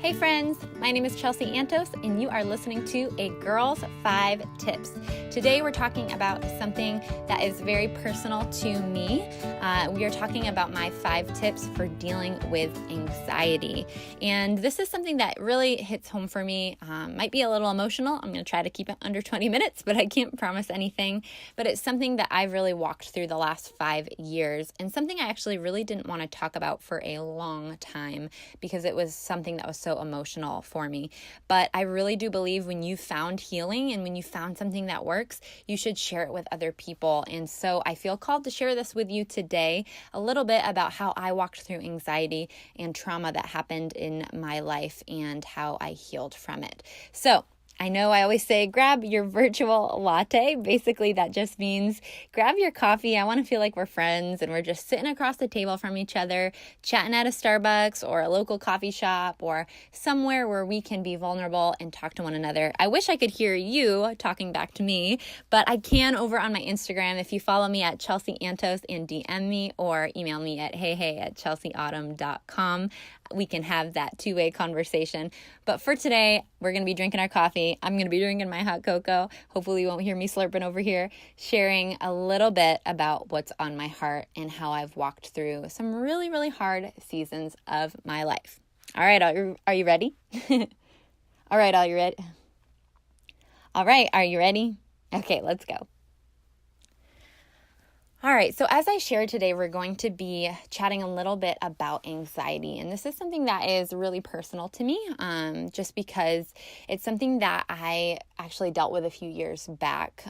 Hey friends, my name is Chelsie and you are listening to A Girl's 5 Tips. Today we're talking about something that is very personal to me. We are talking about my 5 tips for dealing with anxiety. And this is something that really hits home for me. Might be a little emotional. I'm going to try to keep it under 20 minutes, but I can't promise anything. But it's something that I've really walked through the last 5 years, and something I actually really didn't want to talk about for a long time because it was something that was so emotional for me. But I really do believe when you found healing and when you found something that works, you should share it with other people. And so I feel called to share this with you today, a little bit about how I walked through anxiety and trauma that happened in my life and how I healed from it. So I know I always say grab your virtual latte. Basically, that just means grab your coffee. I want to feel like we're friends and we're just sitting across the table from each other, chatting at a Starbucks or a local coffee shop or somewhere where we can be vulnerable and talk to one another. I wish I could hear you talking back to me, but I can over on my Instagram. If you follow me at Chelsie Antos and DM me or email me at heyhey@chelseautumn.com, we can have that two-way conversation. But for today, we're going to be drinking our coffee. I'm going to be drinking my hot cocoa. Hopefully you won't hear me slurping over here, sharing a little bit about what's on my heart and how I've walked through some really, really hard seasons of my life. All right, are you ready? All right, are you ready? All right, are you ready? Okay, let's go. All right, so as I shared today, we're going to be chatting a little bit about anxiety. And this is something that is really personal to me, just because it's something that I actually dealt with a few years back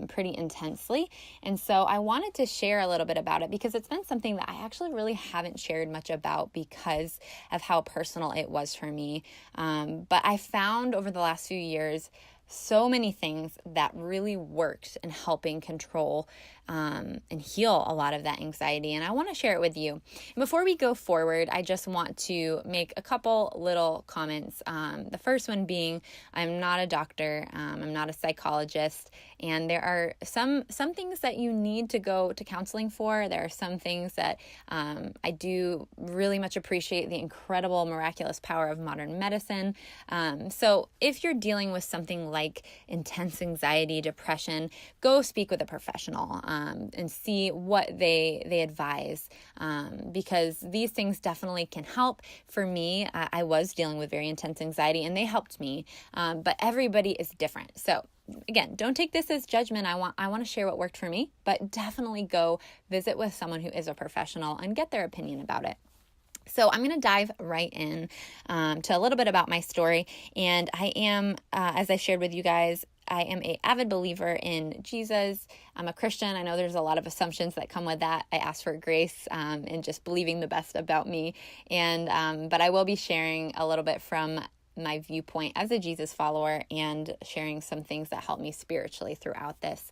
pretty intensely. And so I wanted to share a little bit about it because it's been something that I actually really haven't shared much about because of how personal it was for me. But I found over the last few years so many things that really worked in helping control and heal a lot of that anxiety. And I want to share it with you. And before we go forward, I just want to make a couple little comments. The first one being, I'm not a doctor. I'm not a psychologist. And there are some things that you need to go to counseling for. There are some things that I do really much appreciate the incredible, miraculous power of modern medicine. So if you're dealing with something like intense anxiety, depression, go speak with a professional and see what they advise, because these things definitely can help. For me, I was dealing with very intense anxiety and they helped me, but everybody is different. So again, don't take this as judgment. I want to share what worked for me, but definitely go visit with someone who is a professional and get their opinion about it. So I'm going to dive right in to a little bit about my story. And I am, as I shared with you guys, I am an avid believer in Jesus. I'm a Christian. I know there's a lot of assumptions that come with that. I ask for grace and just believing the best about me. And but I will be sharing a little bit from my viewpoint as a Jesus follower and sharing some things that help me spiritually throughout this.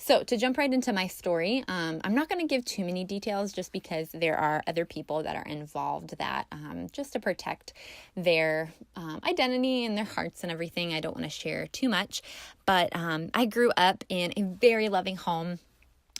So to jump right into my story, I'm not going to give too many details just because there are other people that are involved that just to protect their identity and their hearts and everything. I don't want to share too much, but I grew up in a very loving home.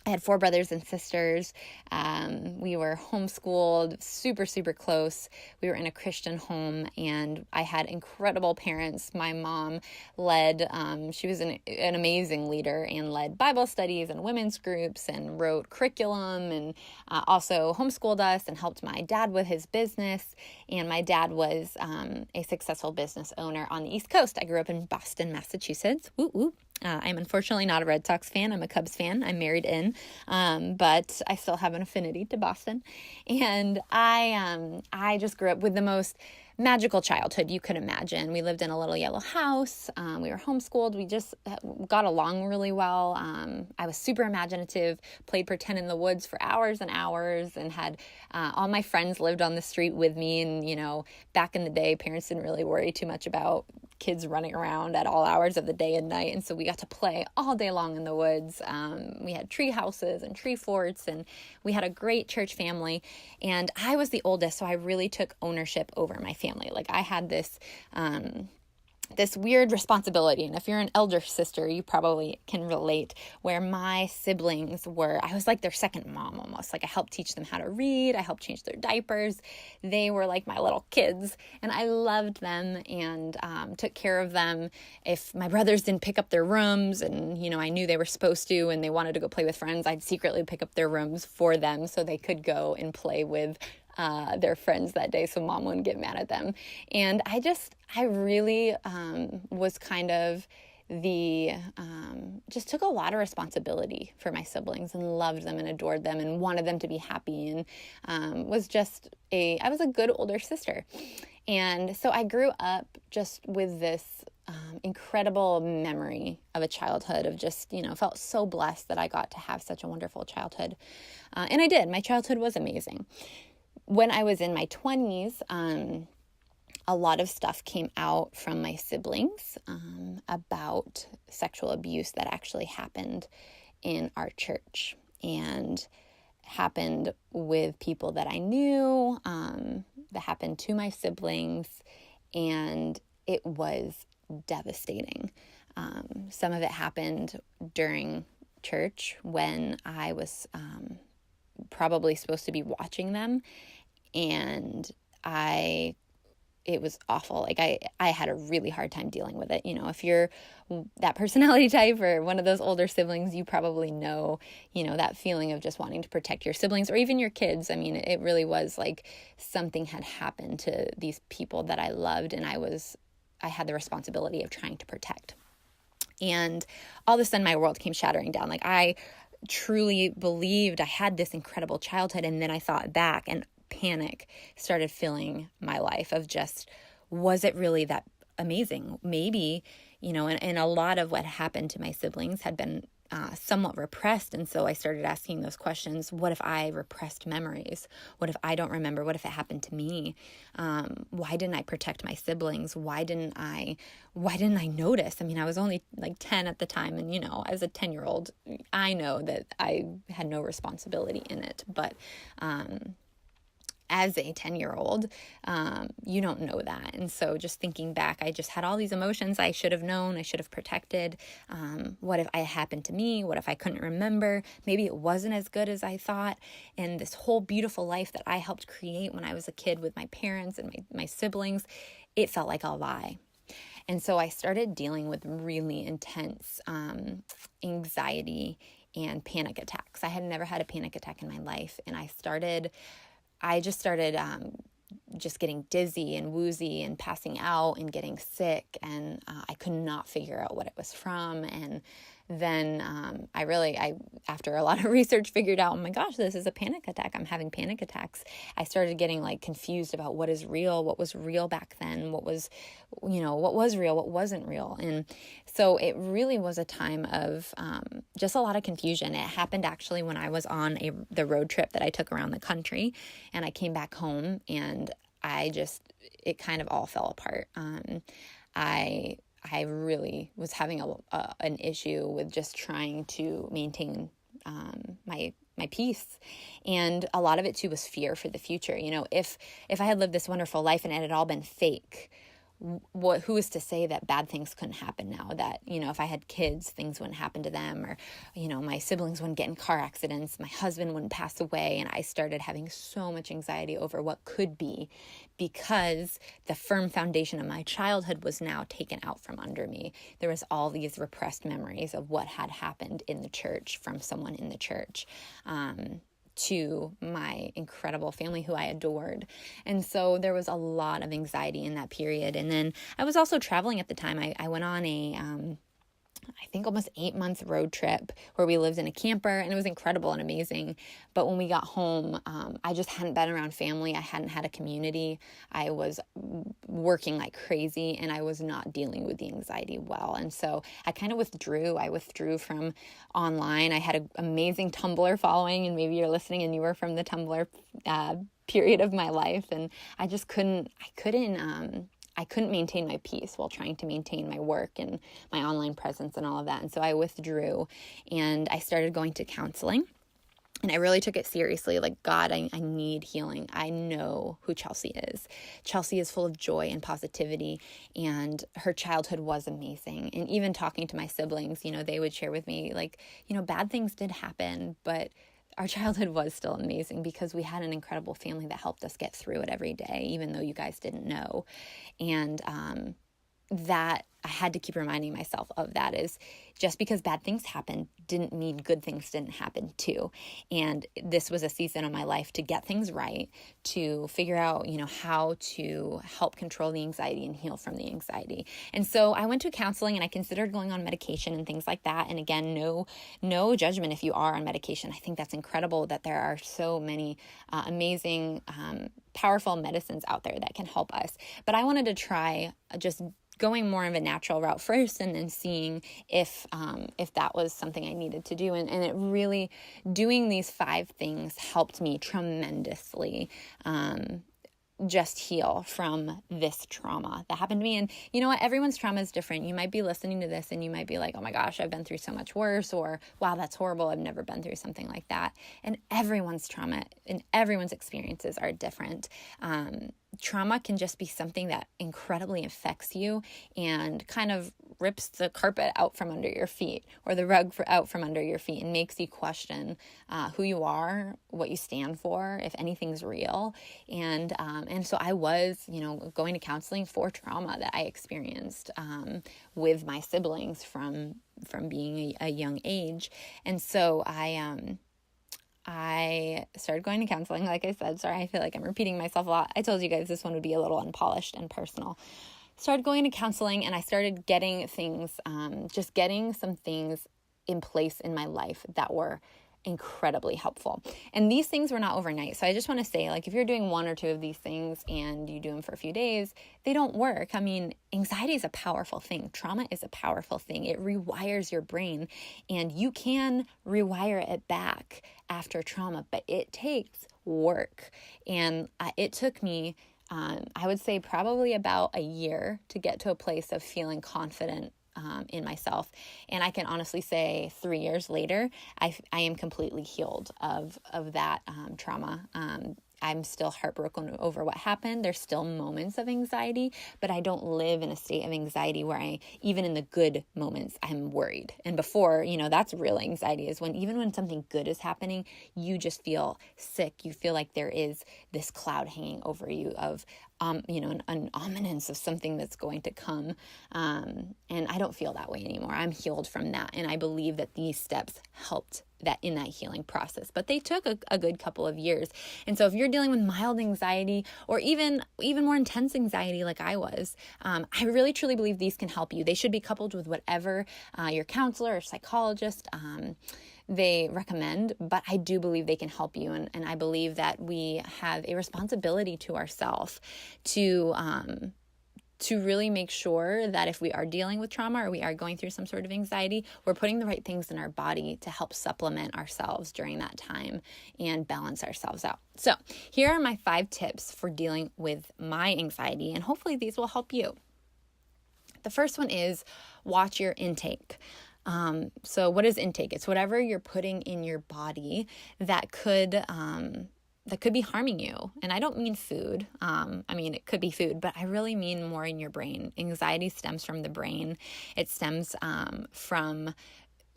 I had 4 brothers and sisters. We were homeschooled, super, super close. We were in a Christian home, and I had incredible parents. My mom led, she was an amazing leader and led Bible studies and women's groups and wrote curriculum and also homeschooled us and helped my dad with his business. And my dad was a successful business owner on the East Coast. I grew up in Boston, Massachusetts. Woo woo. I'm unfortunately not a Red Sox fan. I'm a Cubs fan. I'm married in, but I still have an affinity to Boston. And I just grew up with the most magical childhood you could imagine. We lived in a little yellow house. We were homeschooled. We just got along really well. I was super imaginative, played pretend in the woods for hours and hours, and had all my friends lived on the street with me. And, you know, back in the day, parents didn't really worry too much about kids running around at all hours of the day and night. And so we got to play all day long in the woods. We had tree houses and tree forts, and we had a great church family. And I was the oldest, so I really took ownership over my family. Like I had this this weird responsibility. And if you're an elder sister, you probably can relate, where my siblings I was like their second mom almost. Like I helped teach them how to read. I helped change their diapers. They were like my little kids, and I loved them and took care of them. If my brothers didn't pick up their rooms and, I knew they were supposed to and they wanted to go play with friends, I'd secretly pick up their rooms for them so they could go and play with their friends that day, so mom wouldn't get mad at them. And I really was kind of just took a lot of responsibility for my siblings and loved them and adored them and wanted them to be happy, and I was a good older sister. And so I grew up just with this incredible memory of a childhood of just, felt so blessed that I got to have such a wonderful childhood. And I did. My childhood was amazing. When I was in my 20s, a lot of stuff came out from my siblings about sexual abuse that actually happened in our church and happened with people that I knew, that happened to my siblings, and it was devastating. Some of it happened during church when I was probably supposed to be watching them, and it was awful. Like I had a really hard time dealing with it. If you're that personality type or one of those older siblings, you probably know, that feeling of just wanting to protect your siblings or even your kids. I mean, it really was like something had happened to these people that I loved, and I had the responsibility of trying to protect. And all of a sudden my world came shattering down. Like I truly believed I had this incredible childhood, and then I thought back and panic started filling my life of just, was it really that amazing? Maybe, and a lot of what happened to my siblings had been somewhat repressed. And so I started asking those questions. What if I repressed memories? What if I don't remember? What if it happened to me? Why didn't I protect my siblings? Why didn't I notice? I mean, I was only like 10 at the time. And, as a 10-year-old, I know that I had no responsibility in it. But, as a 10-year-old, you don't know that. And so just thinking back, I just had all these emotions I should have known, I should have protected. What if it happened to me? What if I couldn't remember? Maybe it wasn't as good as I thought. And this whole beautiful life that I helped create when I was a kid with my parents and my siblings, it felt like a lie. And so I started dealing with really intense anxiety and panic attacks. I had never had a panic attack in my life. And I just started just getting dizzy and woozy and passing out and getting sick. And I could not figure out what it was from. And then I, after a lot of research, figured out, oh my gosh, this is a panic attack. I'm having panic attacks. I started getting like confused about what is real, what was real back then, what was real, what wasn't real. And so it really was a time of just a lot of confusion. It happened actually when I was on the road trip that I took around the country, and I came back home, and it kind of all fell apart. I really was having an issue with just trying to maintain my peace. And a lot of it too was fear for the future. If I had lived this wonderful life and it had all been fake, who is to say that bad things couldn't happen now? That, if I had kids, things wouldn't happen to them, or, my siblings wouldn't get in car accidents, my husband wouldn't pass away. And I started having so much anxiety over what could be, because the firm foundation of my childhood was now taken out from under me. There was all these repressed memories of what had happened in the church from someone in the church, to my incredible family who I adored. And so there was a lot of anxiety in that period. And then I was also traveling at the time. I went on I think almost 8-month road trip where we lived in a camper, and it was incredible and amazing. But when we got home, I just hadn't been around family. I hadn't had a community. I was working like crazy, and I was not dealing with the anxiety well. And so I kind of withdrew. I withdrew from online. I had an amazing Tumblr following, and maybe you're listening and you were from the Tumblr period of my life. And I just couldn't maintain my peace while trying to maintain my work and my online presence and all of that. And so I withdrew, and I started going to counseling. And I really took it seriously. Like, God, I need healing. I know who Chelsie is. Chelsie is full of joy and positivity, and her childhood was amazing. And even talking to my siblings, they would share with me, like, bad things did happen, but our childhood was still amazing because we had an incredible family that helped us get through it every day, even though you guys didn't know. And that I had to keep reminding myself of that is just because bad things happened didn't mean good things didn't happen too. And this was a season of my life to get things right, to figure out, how to help control the anxiety and heal from the anxiety. And so I went to counseling and I considered going on medication and things like that. And again, no judgment if you are on medication. I think that's incredible that there are so many amazing, powerful medicines out there that can help us. But I wanted to try just going more of a natural route first and then seeing if that was something I needed to do. And it really, doing these 5 things helped me tremendously just heal from this trauma that happened to me. And you know what? Everyone's trauma is different. You might be listening to this and you might be like, oh my gosh, I've been through so much worse, or wow, that's horrible. I've never been through something like that. And everyone's trauma and everyone's experiences are different. Trauma can just be something that incredibly affects you and kind of rips the carpet out from under your feet, or the rug out from under your feet, and makes you question who you are, what you stand for, if anything's real. And so I was, going to counseling for trauma that I experienced with my siblings from being a young age. And so I started going to counseling, like I said. Sorry, I feel like I'm repeating myself a lot. I told you guys this one would be a little unpolished and personal. Started going to counseling, and I started getting things, just getting some things in place in my life that were incredibly helpful. And these things were not overnight. So I just want to say, like, if you're doing 1 or 2 of these things and you do them for a few days, they don't work. I mean, anxiety is a powerful thing. Trauma is a powerful thing. It rewires your brain, and you can rewire it back after trauma, but it takes work. And it took me, I would say probably about a year to get to a place of feeling confident in myself. And I can honestly say 3 years later, I am completely healed of that trauma. I'm still heartbroken over what happened. There's still moments of anxiety, but I don't live in a state of anxiety where even in the good moments, I'm worried. And before, that's real anxiety, is even when something good is happening, you just feel sick. You feel like there is this cloud hanging over you of, an ominence of something that's going to come. And I don't feel that way anymore. I'm healed from that. And I believe that these steps helped that in that healing process, but they took a good couple of years. And so if you're dealing with mild anxiety or even more intense anxiety like I was, I really truly believe these can help you. They should be coupled with whatever your counselor or psychologist they recommend, but I do believe they can help you. And I believe that we have a responsibility to ourselves to really make sure that if we are dealing with trauma or we are going through some sort of anxiety, we're putting the right things in our body to help supplement ourselves during that time and balance ourselves out. So here are my 5 tips for dealing with my anxiety, and hopefully these will help you. The first one is watch your intake. So what is intake? It's whatever you're putting in your body that could be harming you. And I don't mean food. It could be food, but I really mean more in your brain. Anxiety stems from the brain. It stems from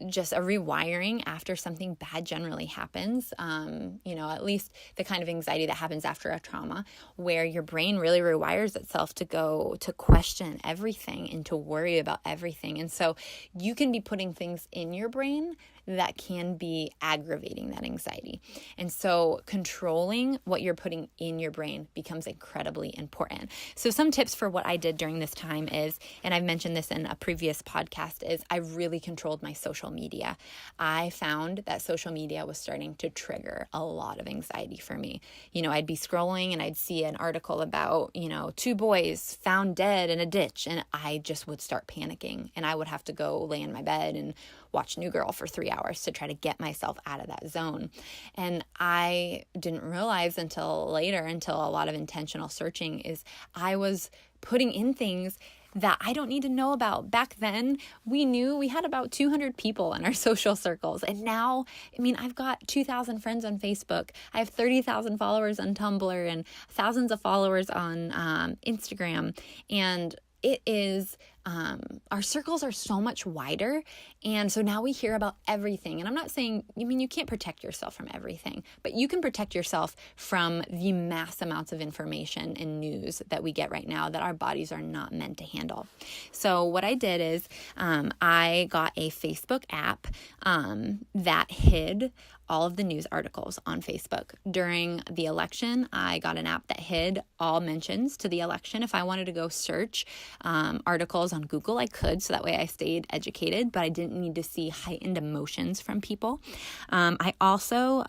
just a rewiring after something bad generally happens. At least the kind of anxiety that happens after a trauma, where your brain really rewires itself to go to question everything and to worry about everything. And so you can be putting things in your brain that can be aggravating that anxiety. And so controlling what you're putting in your brain becomes incredibly important. So some tips for what I did during this time is, and I've mentioned this in a previous podcast, is I really controlled my social media. I found that social media was starting to trigger a lot of anxiety for me. I'd be scrolling and I'd see an article about, 2 boys found dead in a ditch, and I just would start panicking, and I would have to go lay in my bed and watch New Girl for 3 hours to try to get myself out of that zone. And I didn't realize until later, until a lot of intentional searching, is I was putting in things that I don't need to know about. Back then, we had about 200 people in our social circles. And now, I've got 2,000 friends on Facebook. I have 30,000 followers on Tumblr and thousands of followers on Instagram. And it is, our circles are so much wider. And so now we hear about everything. And I'm not saying, you can't protect yourself from everything, but you can protect yourself from the mass amounts of information and news that we get right now that our bodies are not meant to handle. So what I did is, I got a Facebook app, that hid all of the news articles on Facebook. During the election, I got an app that hid all mentions to the election. If I wanted to go search articles on Google, I could, so that way I stayed educated, but I didn't need to see heightened emotions from people. I also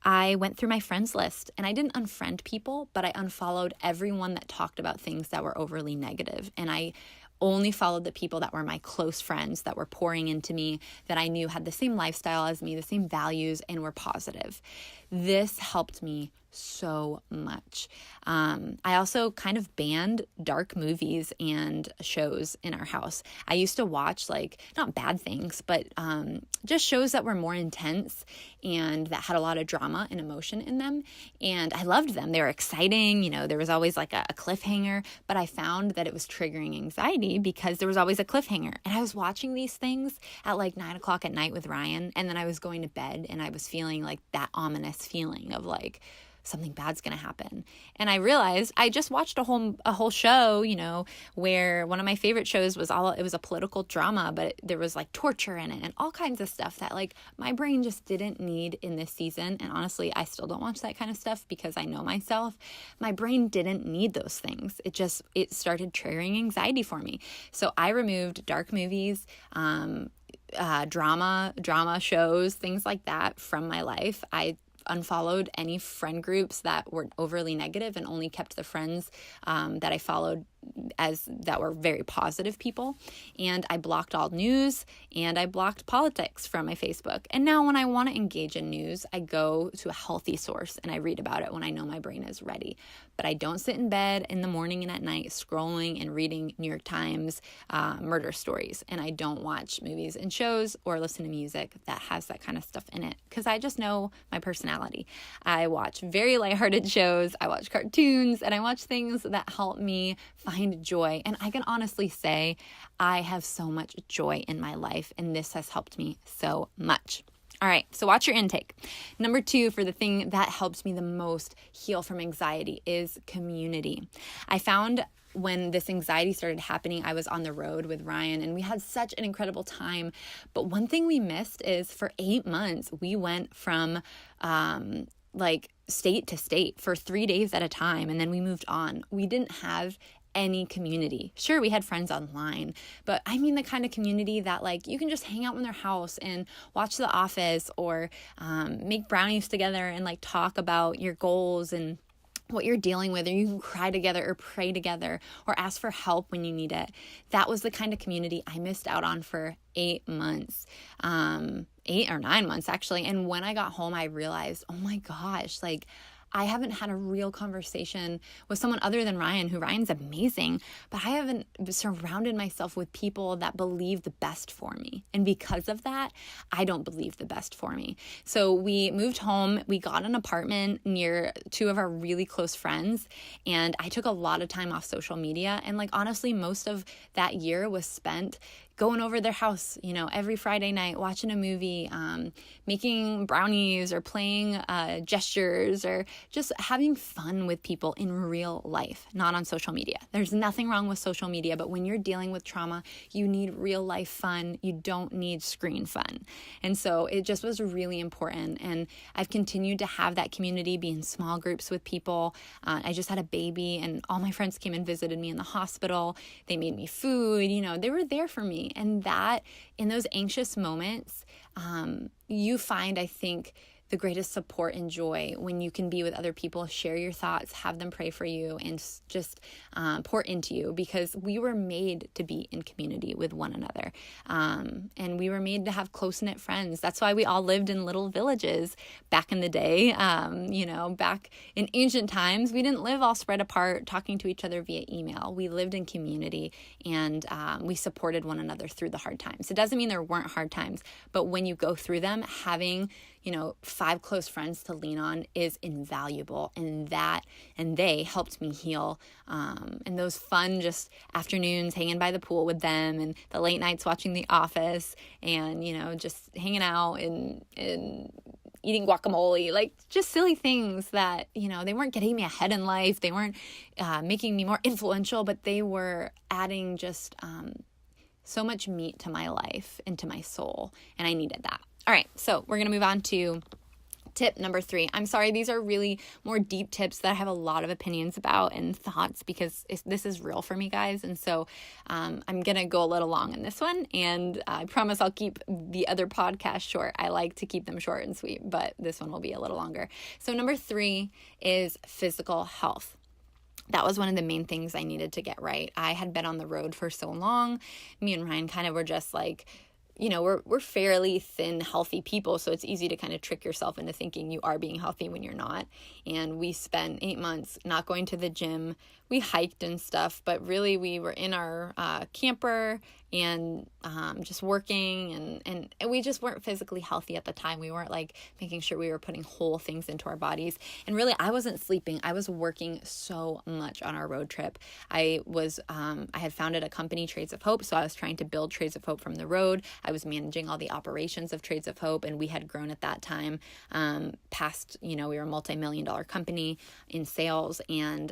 I went through my friends list, and I didn't unfriend people, but I unfollowed everyone that talked about things that were overly negative. And I only followed the people that were my close friends, that were pouring into me, that I knew had the same lifestyle as me, the same values, and were positive. This helped me so much. I also kind of banned dark movies and shows in our house. I used to watch, not bad things, but just shows that were more intense and that had a lot of drama and emotion in them. And I loved them. They were exciting. There was always a cliffhanger, but I found that it was triggering anxiety because there was always a cliffhanger. And I was watching these things at 9 o'clock at night with Ryan. And then I was going to bed and I was feeling that ominous feeling of something bad's going to happen. And I realized I just watched a whole show, where one of my favorite shows was it was a political drama, but there was torture in it and all kinds of stuff that my brain just didn't need in this season. And honestly, I still don't watch that kind of stuff because I know myself. My brain didn't need those things. It started triggering anxiety for me. So I removed dark movies, drama shows, things like that from my life. I unfollowed any friend groups that were overly negative and only kept the friends that I followed that were very positive people. And I blocked all news and I blocked politics from my Facebook. And now when I want to engage in news, I go to a healthy source and I read about it when I know my brain is ready. But I don't sit in bed in the morning and at night scrolling and reading New York Times murder stories. And I don't watch movies and shows or listen to music that has that kind of stuff in it because I just know my personality. I watch very lighthearted shows, I watch cartoons, and I watch things that help me find joy. And I can honestly say I have so much joy in my life, and this has helped me so much. All right, so watch your intake. Number 2, for the thing that helps me the most heal from anxiety, is community. I found when this anxiety started happening, I was on the road with Ryan and we had such an incredible time. But one thing we missed is for 8 months, we went from state to state for 3 days at a time. And then we moved on. We didn't have any community. Sure, we had friends online, but I mean the kind of community that you can just hang out in their house and watch The Office or make brownies together and talk about your goals and what you're dealing with, or you can cry together or pray together or ask for help when you need it. That was the kind of community I missed out on for 8 months, 8 or 9 months actually. And when I got home, I realized, oh my gosh, I haven't had a real conversation with someone other than Ryan, who Ryan's amazing, but I haven't surrounded myself with people that believe the best for me. And because of that, I don't believe the best for me. So we moved home, we got an apartment near 2 of our really close friends, and I took a lot of time off social media. And honestly, most of that year was spent going over their house, every Friday night, watching a movie, making brownies or playing gestures or just having fun with people in real life, not on social media. There's nothing wrong with social media, but when you're dealing with trauma, you need real life fun. You don't need screen fun. And so it just was really important. And I've continued to have that community, be in small groups with people. I just had a baby and all my friends came and visited me in the hospital. They made me food, they were there for me. And that in those anxious moments, you find, I think, the greatest support and joy when you can be with other people, share your thoughts, have them pray for you, and just pour into you, because we were made to be in community with one another. And we were made to have close-knit friends. That's why we all lived in little villages back in the day. Back in ancient times, we didn't live all spread apart talking to each other via email. We lived in community, and we supported one another through the hard times. It doesn't mean there weren't hard times, but when you go through them, having 5 close friends to lean on is invaluable, and they helped me heal. And those fun just afternoons hanging by the pool with them, and the late nights watching The Office, and just hanging out and eating guacamole, like just silly things that they weren't getting me ahead in life. They weren't making me more influential, but they were adding just so much meat to my life and to my soul, and I needed that. All right, so we're going to move on to tip number 3. I'm sorry, these are really more deep tips that I have a lot of opinions about and thoughts, because this is real for me, guys. And so I'm going to go a little long in this one, and I promise I'll keep the other podcasts short. I like to keep them short and sweet, but this one will be a little longer. So number 3 is physical health. That was one of the main things I needed to get right. I had been on the road for so long. Me and Ryan kind of were just like, we're fairly thin, healthy people, so it's easy to kind of trick yourself into thinking you are being healthy when you're not. And we spent 8 months not going to the gym. We hiked and stuff, but really we were in our camper and just working, and we just weren't physically healthy at the time. We weren't like making sure we were putting whole things into our bodies. And really, I wasn't sleeping. I was working so much on our road trip. I had founded a company, Trades of Hope, so I was trying to build Trades of Hope from the road. I was managing all the operations of Trades of Hope, and we had grown at that time past, we were a multi-million-dollar company in sales, and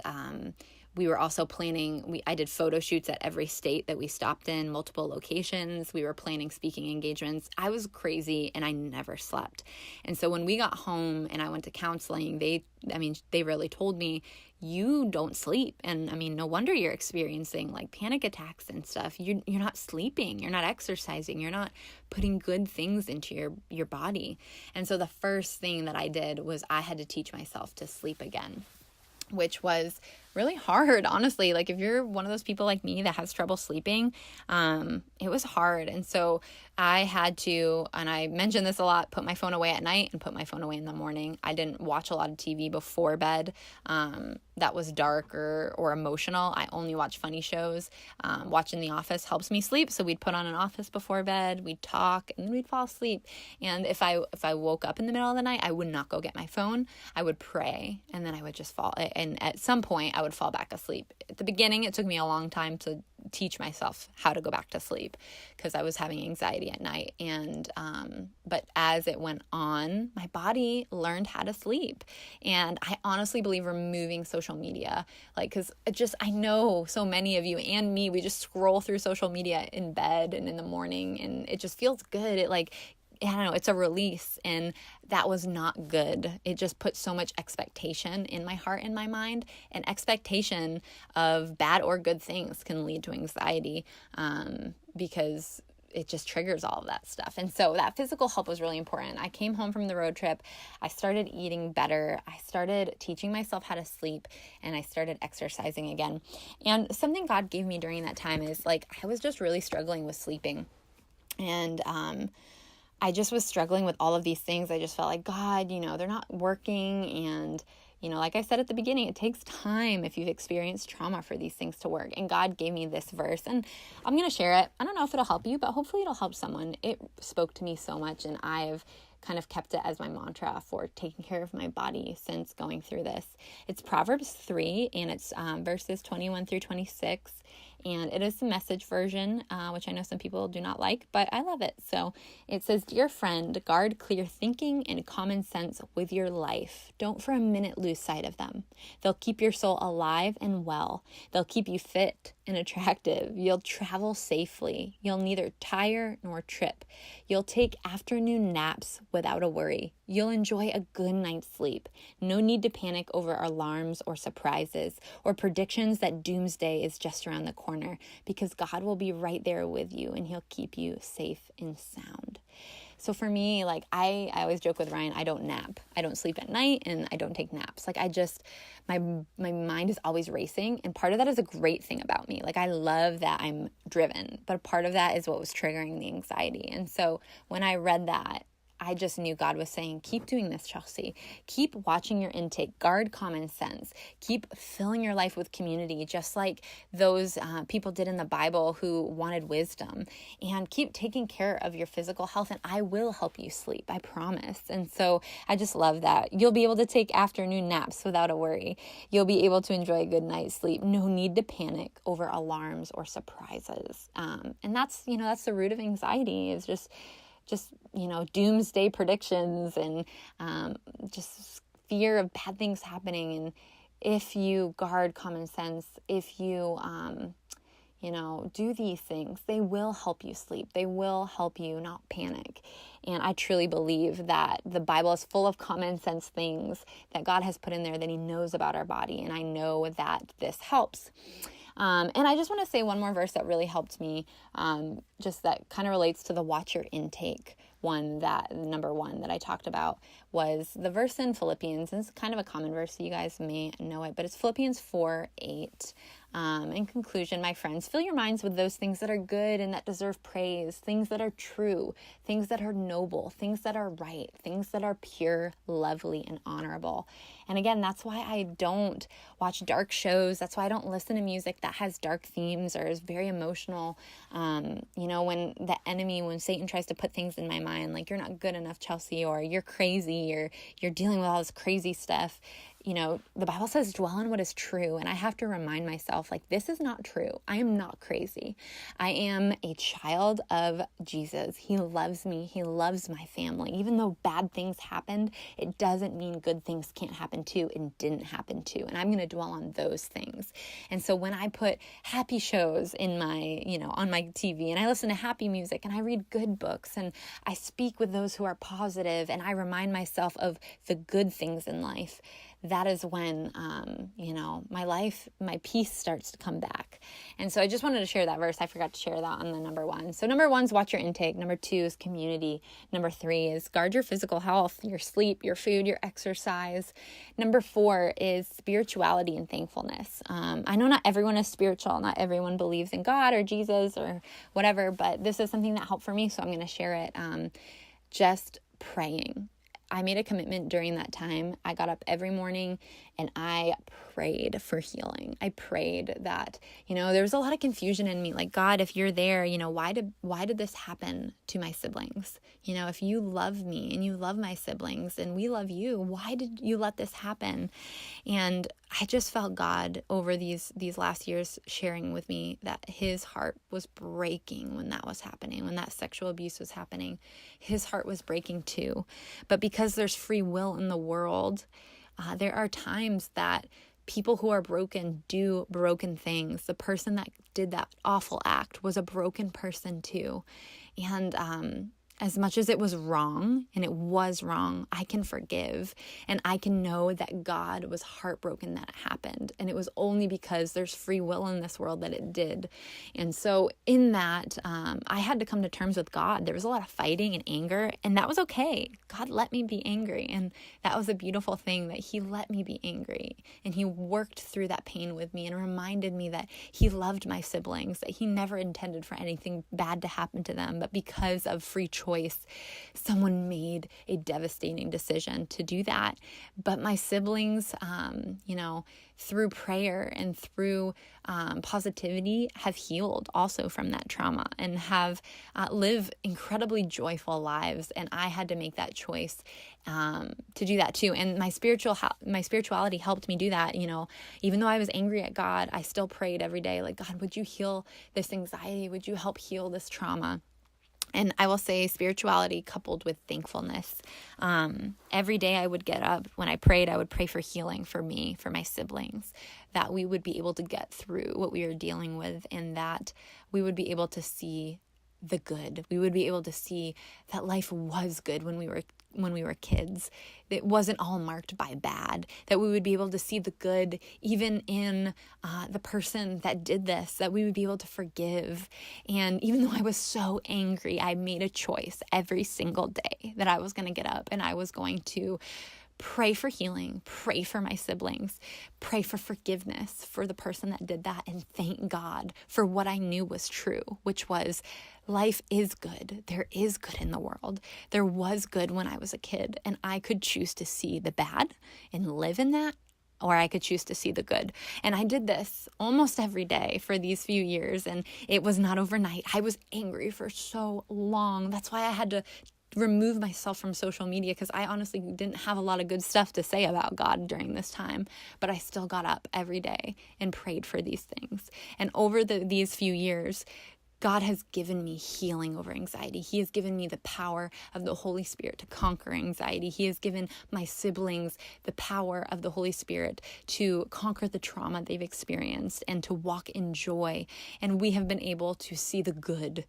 we were also planning, I did photo shoots at every state that we stopped in, multiple locations. We were planning speaking engagements. I was crazy, and I never slept. And so when we got home and I went to counseling, they really told me, you don't sleep. And no wonder you're experiencing like panic attacks and stuff. You're not sleeping. You're not exercising. You're not putting good things into your body. And so the first thing that I did was I had to teach myself to sleep again, which was really hard, honestly. Like if you're one of those people like me that has trouble sleeping, it was hard. And so I had to, and I mention this a lot, put my phone away at night and put my phone away in the morning. I didn't watch a lot of TV before bed that was dark or emotional. I only watch funny shows. Watching The Office helps me sleep. So we'd put on an Office before bed, we'd talk, and then we'd fall asleep. And if I woke up in the middle of the night, I would not go get my phone. I would pray, and then I would just fall. And at some point, I would fall back asleep. At the beginning, it took me a long time to teach myself how to go back to sleep because I was having anxiety at night. And but as it went on, my body learned how to sleep. And I honestly believe removing social media, because I know so many of you and me, we just scroll through social media in bed and in the morning, and it just feels good. I don't know, it's a release, and that was not good. It just put so much expectation in my heart and my mind, and expectation of bad or good things can lead to anxiety because it just triggers all of that stuff. And so that physical help was really important. I came home from the road trip. I started eating better. I started teaching myself how to sleep, and I started exercising again. And something God gave me during that time is I was just really struggling with sleeping. And I just was struggling with all of these things. I just felt like, God, they're not working. And, like I said at the beginning, it takes time if you've experienced trauma for these things to work. And God gave me this verse, and I'm going to share it. I don't know if it'll help you, but hopefully it'll help someone. It spoke to me so much, and I've kind of kept it as my mantra for taking care of my body since going through this. It's Proverbs 3, and it's verses 21 through 26. And it is the Message version, which I know some people do not like, but I love it. So it says, "Dear friend, guard clear thinking and common sense with your life. Don't for a minute lose sight of them. They'll keep your soul alive and well. They'll keep you fit and attractive. You'll travel safely. You'll neither tire nor trip. You'll take afternoon naps without a worry. You'll enjoy a good night's sleep. No need to panic over alarms or surprises or predictions that doomsday is just around the corner, because God will be right there with you, and he'll keep you safe and sound." So for me, like I always joke with Ryan, I don't nap. I don't sleep at night and I don't take naps. Like my mind is always racing. And part of that is a great thing about me. Like I love that I'm driven, but part of that is what was triggering the anxiety. And so when I read that, I just knew God was saying, keep doing this, Chelsie. Keep watching your intake. Guard common sense. Keep filling your life with community, just like those people did in the Bible who wanted wisdom. And keep taking care of your physical health, and I will help you sleep, I promise. And so I just love that. You'll be able to take afternoon naps without a worry. You'll be able to enjoy a good night's sleep. No need to panic over alarms or surprises. And that's the root of anxiety, is just doomsday predictions and just fear of bad things happening. And if you guard common sense, if you, do these things, they will help you sleep. They will help you not panic. And I truly believe that the Bible is full of common sense things that God has put in there that he knows about our body. And I know that this helps. And I just want to say one more verse that really helped me, just that kind of relates to the watch your intake number one that I talked about, was the verse in Philippians. And it's kind of a common verse, so you guys may know it, but it's Philippians 4:8. In conclusion, my friends, fill your minds with those things that are good and that deserve praise, things that are true, things that are noble, things that are right, things that are pure, lovely, and honorable. And again, that's why I don't watch dark shows. That's why I don't listen to music that has dark themes or is very emotional. When Satan tries to put things in my mind, like you're not good enough, Chelsie, or you're crazy, or you're dealing with all this crazy stuff, the Bible says dwell on what is true. And I have to remind myself, like, this is not true. I am not crazy. I am a child of Jesus. He loves me. He loves my family. Even though bad things happened, it doesn't mean good things can't happen too and didn't happen too. And I'm going to dwell on those things. And so when I put happy shows in my, on my TV, and I listen to happy music, and I read good books, and I speak with those who are positive, and I remind myself of the good things in life, that is when, my peace starts to come back. And so I just wanted to share that verse. I forgot to share that on the number one. So number one is watch your intake. Number two is community. Number three is guard your physical health, your sleep, your food, your exercise. Number four is spirituality and thankfulness. I know not everyone is spiritual. Not everyone believes in God or Jesus or whatever, but this is something that helped for me, so I'm going to share it. Just praying. I made a commitment during that time. I got up every morning and I prayed for healing. I prayed that, there was a lot of confusion in me. Like, God, if you're there, why did this happen to my siblings? If you love me and you love my siblings and we love you, why did you let this happen? And I just felt God over these last years sharing with me that his heart was breaking when that was happening, when that sexual abuse was happening. His heart was breaking too. But because there's free will in the world, there are times that people who are broken do broken things. The person that did that awful act was a broken person too. And as much as it was wrong, and it was wrong, I can forgive. And I can know that God was heartbroken that it happened. And it was only because there's free will in this world that it did. And so in that, I had to come to terms with God. There was a lot of fighting and anger, and that was okay. God let me be angry. And that was a beautiful thing, that he let me be angry. And he worked through that pain with me and reminded me that he loved my siblings, that he never intended for anything bad to happen to them. But because of free choice, someone made a devastating decision to do that. But my siblings, through prayer and through positivity, have healed also from that trauma and have lived incredibly joyful lives. And I had to make that choice to do that too. And my spirituality helped me do that. Even though I was angry at God, I still prayed every day, like, God, would you heal this anxiety? Would you help heal this trauma? And I will say spirituality coupled with thankfulness. Every day I would get up. When I prayed, I would pray for healing for me, for my siblings, that we would be able to get through what we were dealing with, and that we would be able to see the good. We would be able to see that life was good when we were kids. It wasn't all marked by bad. That we would be able to see the good even in the person that did this, that we would be able to forgive. And even though I was so angry, I made a choice every single day that I was going to get up and I was going to pray for healing, pray for my siblings, pray for forgiveness for the person that did that, and thank God for what I knew was true, which was life is good. There is good in the world. There was good when I was a kid, and I could choose to see the bad and live in that, or I could choose to see the good. And I did this almost every day for these few years, and it was not overnight. I was angry for so long. That's why I had to remove myself from social media, because I honestly didn't have a lot of good stuff to say about God during this time, but I still got up every day and prayed for these things. And over these few years, God has given me healing over anxiety. He has given me the power of the Holy Spirit to conquer anxiety. He has given my siblings the power of the Holy Spirit to conquer the trauma they've experienced and to walk in joy. And we have been able to see the good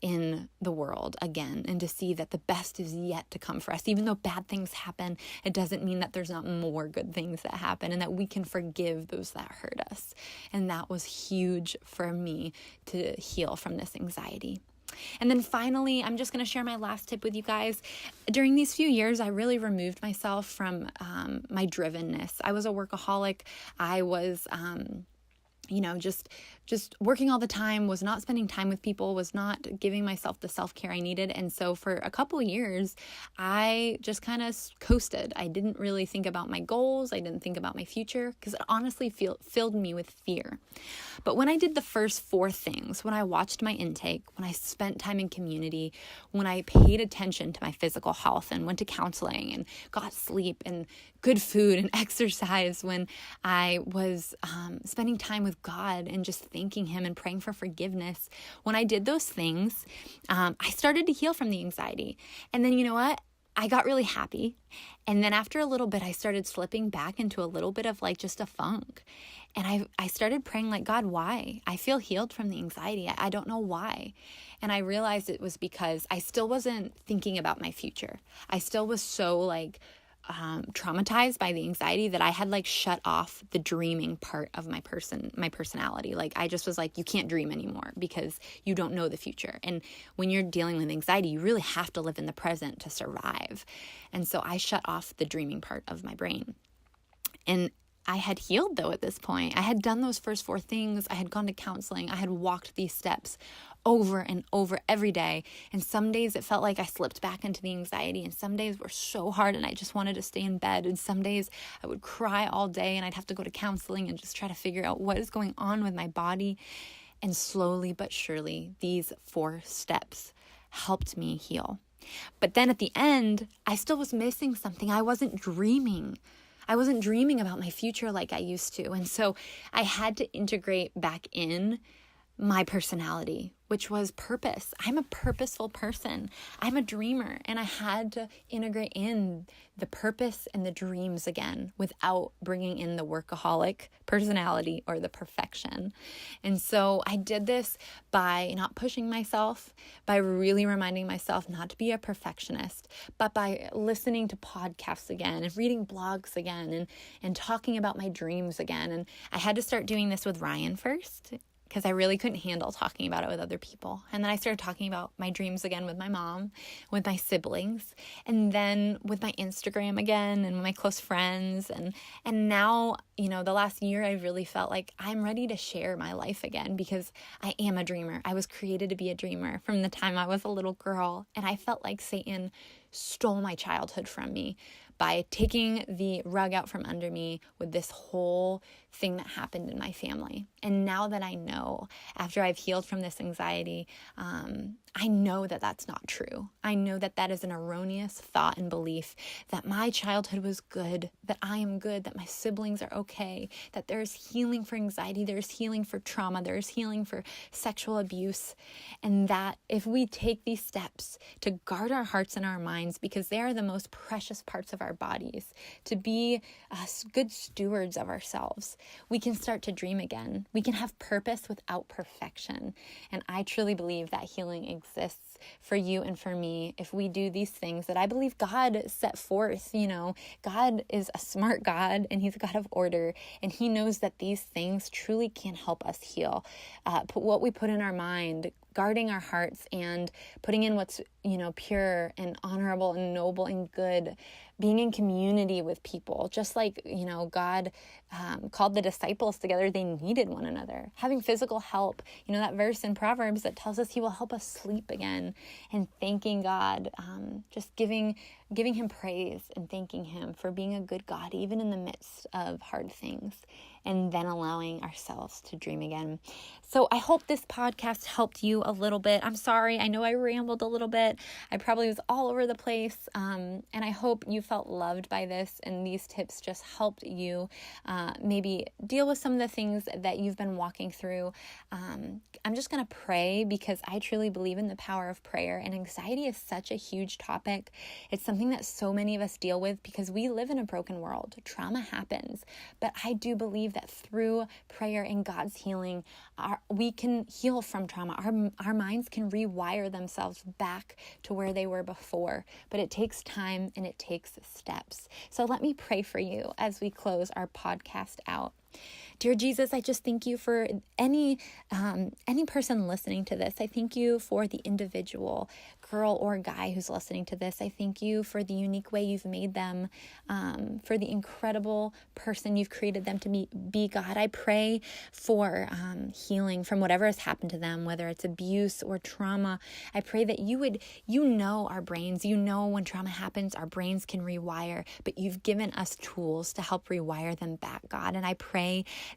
in the world again, and to see that the best is yet to come for us. Even though bad things happen, it doesn't mean that there's not more good things that happen, and that we can forgive those that hurt us. And that was huge for me to heal from this anxiety. And then finally, I'm just going to share my last tip with you guys. During these few years, I really removed myself from my drivenness. I was a workaholic. I was just working all the time, was not spending time with people, was not giving myself the self-care I needed. And so for a couple of years, I just kind of coasted. I didn't really think about my goals. I didn't think about my future, because it honestly filled me with fear. But when I did the first 4 things, when I watched my intake, when I spent time in community, when I paid attention to my physical health and went to counseling and got sleep and good food and exercise, when I was spending time with God and just thanking Him and praying for forgiveness, when I did those things, I started to heal from the anxiety. And then you know what? I got really happy. And then after a little bit, I started slipping back into a little bit of like just a funk. And I started praying like, God, why? I feel healed from the anxiety. I don't know why. And I realized it was because I still wasn't thinking about my future. I still was so like traumatized by the anxiety that I had like shut off the dreaming part of my personality. Like I just was like, you can't dream anymore because you don't know the future. And when you're dealing with anxiety, you really have to live in the present to survive. And so I shut off the dreaming part of my brain. And I had healed though at this point. I had done those first 4 things. I had gone to counseling. I had walked these steps over and over every day. And some days it felt like I slipped back into the anxiety, and some days were so hard and I just wanted to stay in bed. And some days I would cry all day and I'd have to go to counseling and just try to figure out what is going on with my body. And slowly but surely, these 4 steps helped me heal. But then at the end, I still was missing something. I wasn't dreaming. I wasn't dreaming about my future like I used to. And so I had to integrate back in my personality, which was purpose. I'm a purposeful person. I'm a dreamer. And I had to integrate in the purpose and the dreams again without bringing in the workaholic personality or the perfection. And so I did this by not pushing myself, by really reminding myself not to be a perfectionist, but by listening to podcasts again and reading blogs again and talking about my dreams again. And I had to start doing this with Ryan first, because I really couldn't handle talking about it with other people. And then I started talking about my dreams again with my mom, with my siblings, and then with my Instagram again and my close friends. And now, the last year I really felt like I'm ready to share my life again, because I am a dreamer. I was created to be a dreamer from the time I was a little girl. And I felt like Satan stole my childhood from me by taking the rug out from under me with this whole thing that happened in my family. And now that I know, after I've healed from this anxiety, I know that that's not true. I know that that is an erroneous thought and belief, that my childhood was good, that I am good, that my siblings are okay, that there's healing for anxiety, there's healing for trauma, there's healing for sexual abuse, and that if we take these steps to guard our hearts and our minds, because they are the most precious parts of our bodies, to be good stewards of ourselves, we can start to dream again. We can have purpose without perfection. And I truly believe that healing exists for you and for me if we do these things that I believe God set forth. God is a smart God, and he's a God of order, and he knows that these things truly can help us heal. What we put in our mind, guarding our hearts and putting in what's, pure and honorable and noble and good, being in community with people, just like, God called the disciples together. They needed one another. Having physical help, that verse in Proverbs that tells us he will help us sleep again, and thanking God, just giving him praise and thanking him for being a good God, even in the midst of hard things, and then allowing ourselves to dream again. So I hope this podcast helped you a little bit. I'm sorry. I know I rambled a little bit. I probably was all over the place. And I hope you felt loved by this, and these tips just helped you maybe deal with some of the things that you've been walking through. I'm just going to pray, because I truly believe in the power of prayer, and anxiety is such a huge topic. It's something that so many of us deal with because we live in a broken world. Trauma happens, but I do believe that through prayer and God's healing, we can heal from trauma. Our minds can rewire themselves back to where they were before, but it takes time and it takes steps. So let me pray for you as we close our podcast out. Dear Jesus, I just thank you for any person listening to this. I thank you for the individual girl or guy who's listening to this. I thank you for the unique way you've made them, for the incredible person you've created them to be, God. I pray for healing from whatever has happened to them, whether it's abuse or trauma. I pray that you know our brains. When trauma happens, our brains can rewire, but you've given us tools to help rewire them back, God. And I pray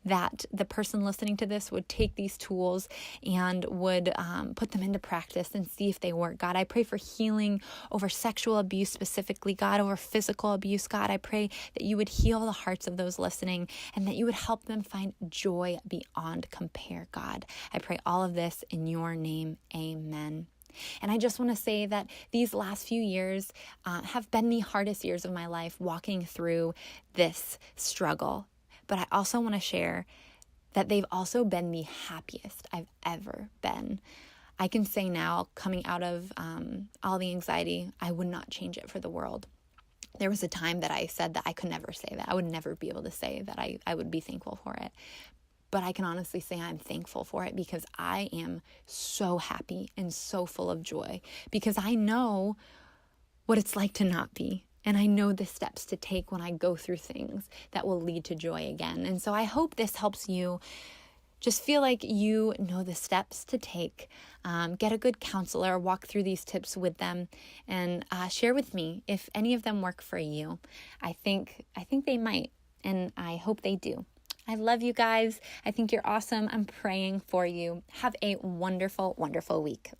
that the person listening to this would take these tools and would put them into practice and see if they work. God, I pray for healing over sexual abuse specifically, God, over physical abuse. God, I pray that you would heal the hearts of those listening, and that you would help them find joy beyond compare, God. I pray all of this in your name. Amen. And I just want to say that these last few years have been the hardest years of my life, walking through this struggle. But I also want to share that they've also been the happiest I've ever been. I can say now, coming out of all the anxiety, I would not change it for the world. There was a time that I said that I could never say that. I would never be able to say that I would be thankful for it. But I can honestly say I'm thankful for it, because I am so happy and so full of joy, because I know what it's like to not be. And I know the steps to take when I go through things that will lead to joy again. And so I hope this helps you just feel like you know the steps to take. Get a good counselor, walk through these tips with them, and share with me if any of them work for you. I think they might, and I hope they do. I love you guys. I think you're awesome. I'm praying for you. Have a wonderful, wonderful week.